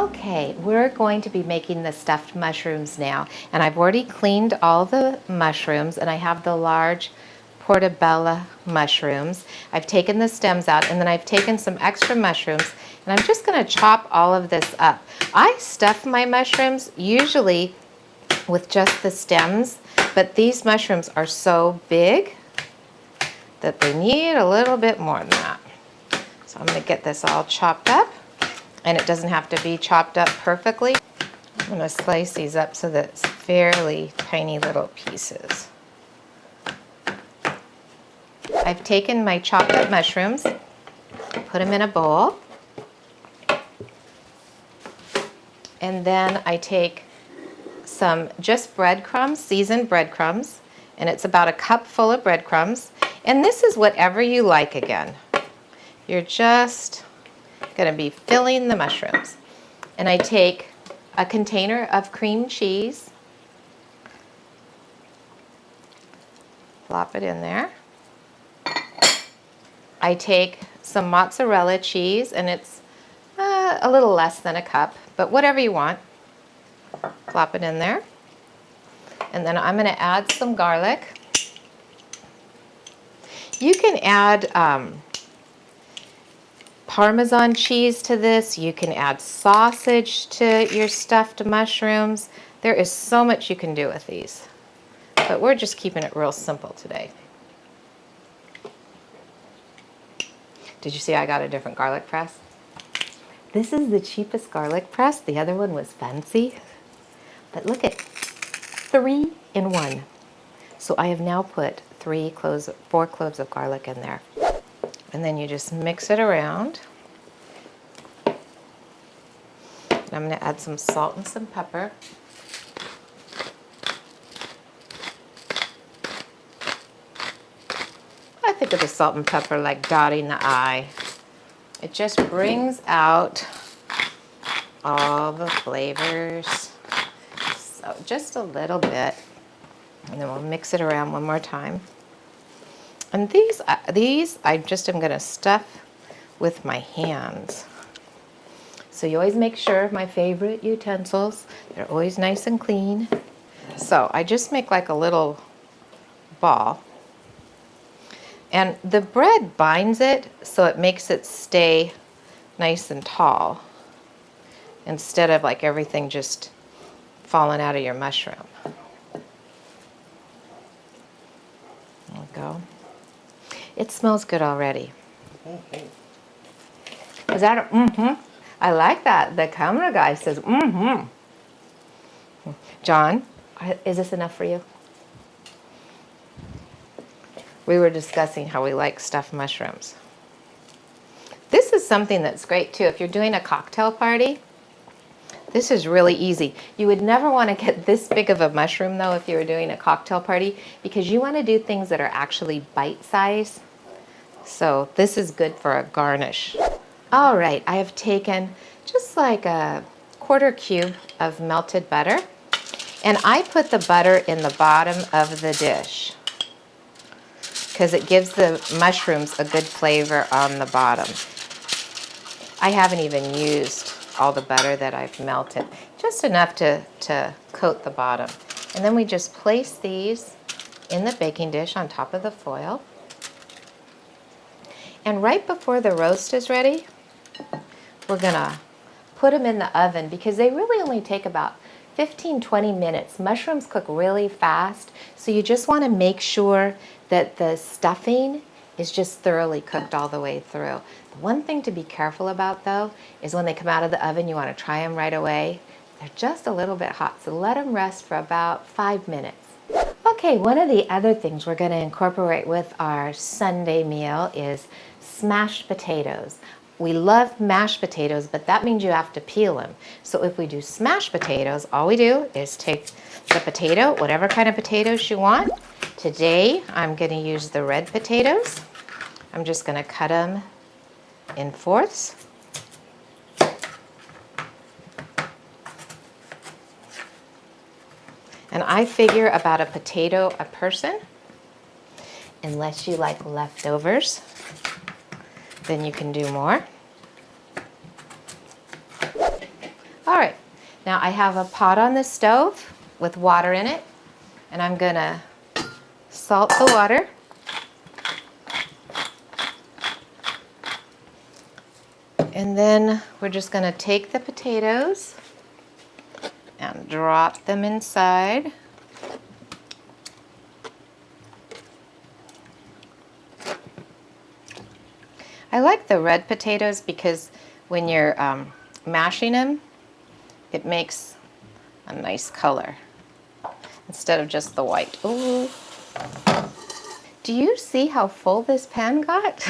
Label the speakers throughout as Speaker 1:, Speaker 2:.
Speaker 1: Okay, we're going to be making the stuffed mushrooms now, and I've already cleaned all the mushrooms, and I have the large portobello mushrooms. I've taken the stems out, and then I've taken some extra mushrooms, and I'm just going to chop all of this up. I stuff my mushrooms usually with just the stems, but these mushrooms are so big that they need a little bit more than that. So I'm going to get this all chopped up. And it doesn't have to be chopped up perfectly. I'm going to slice these up so that it's fairly tiny little pieces. I've taken my chopped up mushrooms, put them in a bowl, and then I take some just breadcrumbs, seasoned breadcrumbs, and it's about a cup full of breadcrumbs. And this is whatever you like again. You're just going to be filling the mushrooms. And I take a container of cream cheese, plop it in there. I take some mozzarella cheese, and it's a little less than a cup, but whatever you want, plop it in there. And then I'm going to add some garlic. You can add Parmesan cheese to this. You can add sausage to your stuffed mushrooms. There is so much you can do with these, but we're just keeping it real simple today. Did you see I got a different garlic press? This is the cheapest garlic press. The other one was fancy, but look at 3 in 1. So I have now put 4 cloves of garlic in there. And then you just mix it around. And I'm going to add some salt and some pepper. I think of the salt and pepper like dotting the I. It just brings out all the flavors. So just a little bit. And then we'll mix it around one more time. And these I just am going to stuff with my hands. So you always make sure, my favorite utensils, they're always nice and clean. So I just make like a little ball. And the bread binds it, so it makes it stay nice and tall, instead of like everything just falling out of your mushroom. There we go. It smells good already.
Speaker 2: Okay.
Speaker 1: Was that a mm-hmm? I like that. The camera guy says mm-hmm. John, is this enough for you? We were discussing how we like stuffed mushrooms. This is something that's great too. If you're doing a cocktail party, this is really easy. You would never want to get this big of a mushroom though if you were doing a cocktail party, because you want to do things that are actually bite-sized. So this is good for a garnish. All right, I have taken just like a 1/4 cube of melted butter, and I put the butter in the bottom of the dish because it gives the mushrooms a good flavor on the bottom. I haven't even used all the butter that I've melted, just enough to coat the bottom. And then we just place these in the baking dish on top of the foil. And right before the roast is ready, we're gonna put them in the oven, because they really only take about 15-20 minutes. Mushrooms cook really fast, so you just want to make sure that the stuffing is just thoroughly cooked all the way through. The one thing to be careful about though is when they come out of the oven, you want to try them right away. They're just a little bit hot, so let them rest for about 5 minutes. Okay, one of the other things we're going to incorporate with our Sunday meal is smashed potatoes. We love mashed potatoes, but that means you have to peel them. So if we do smashed potatoes, all we do is take the potato, whatever kind of potatoes you want. Today, I'm going to use the red potatoes. I'm just going to cut them in fourths. And I figure about a potato a person, unless you like leftovers. Then you can do more. All right, now I have a pot on the stove with water in it, and I'm gonna salt the water. And then we're just gonna take the potatoes and drop them inside. I like the red potatoes because when you're mashing them, it makes a nice color instead of just the white. Ooh. Do you see how full this pan got?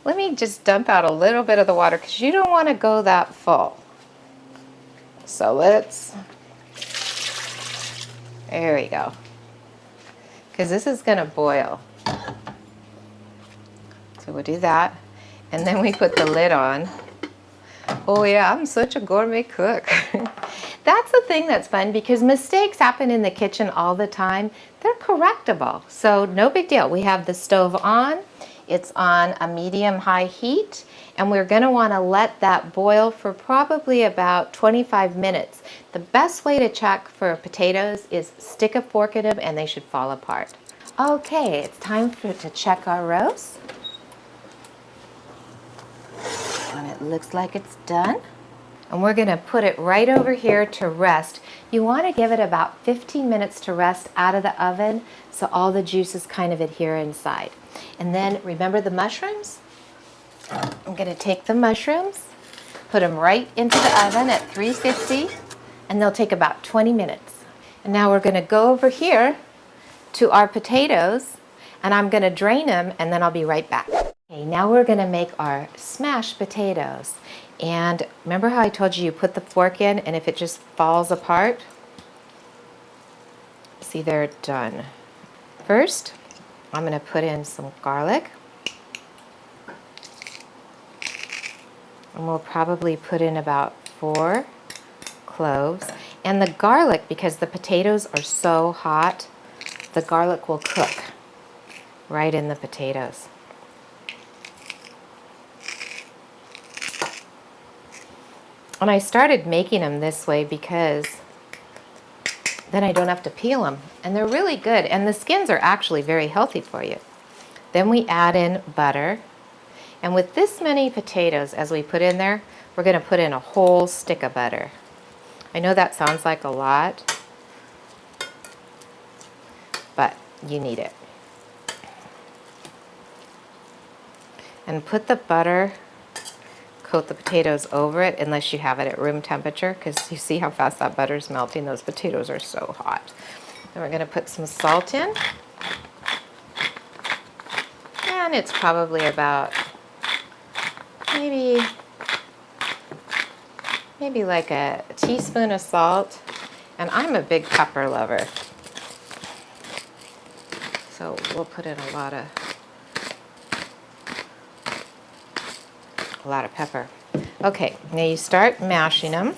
Speaker 1: Let me just dump out a little bit of the water because you don't want to go that full. So there we go. Because this is going to boil. So we'll do that. And then we put the lid on. Oh yeah, I'm such a gourmet cook. That's the thing that's fun because mistakes happen in the kitchen all the time. They're correctable, so no big deal. We have the stove on. It's on a medium-high heat, and we're gonna wanna let that boil for probably about 25 minutes. The best way to check for potatoes is stick a fork in them and they should fall apart. Okay, it's time to check our roast. And it looks like it's done. And we're gonna put it right over here to rest. You wanna give it about 15 minutes to rest out of the oven so all the juices kind of adhere inside. And then remember the mushrooms? I'm gonna take the mushrooms, put them right into the oven at 350, and they'll take about 20 minutes. And now we're gonna go over here to our potatoes, and I'm gonna drain them, and then I'll be right back. Okay, now we're gonna make our smashed potatoes. And remember how I told you put the fork in and if it just falls apart? See, they're done. First, I'm gonna put in some garlic. And we'll probably put in about 4 cloves. And the garlic, because the potatoes are so hot, the garlic will cook right in the potatoes. And I started making them this way because then I don't have to peel them. And they're really good. And the skins are actually very healthy for you. Then we add in butter. And with this many potatoes, as we put in there, we're gonna put in a whole stick of butter. I know that sounds like a lot, but you need it. And put the butter, coat the potatoes over it unless you have it at room temperature, because you see how fast that butter is melting. Those potatoes are so hot. Then we're going to put some salt in. And it's probably about maybe like a teaspoon of salt. And I'm a big pepper lover, so we'll put in a lot of pepper. Okay, now you start mashing them.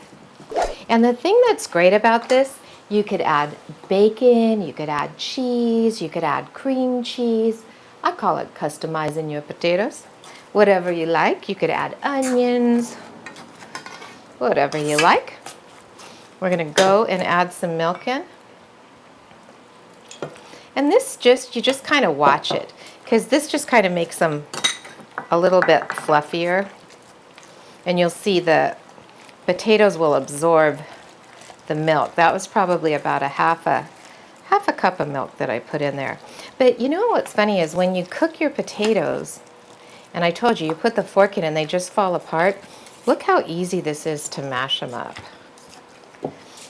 Speaker 1: And the thing that's great about this, you could add bacon, you could add cheese, you could add cream cheese. I call it customizing your potatoes. Whatever you like. You could add onions, whatever you like. We're gonna go and add some milk in. And this you just kind of watch it, because this just kind of makes them a little bit fluffier, and you'll see the potatoes will absorb the milk. That was probably about a half a cup of milk that I put in there. But you know what's funny is when you cook your potatoes, and I told you, you put the fork in and they just fall apart, look how easy this is to mash them up.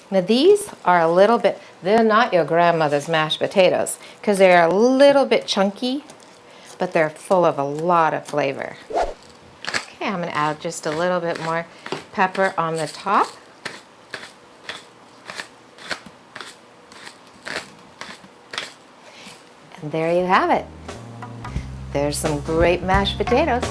Speaker 1: Now these are a little bit, they're not your grandmother's mashed potatoes, because they're a little bit chunky, but they're full of a lot of flavor. Okay, I'm going to add just a little bit more pepper on the top. And there you have it. There's some great mashed potatoes.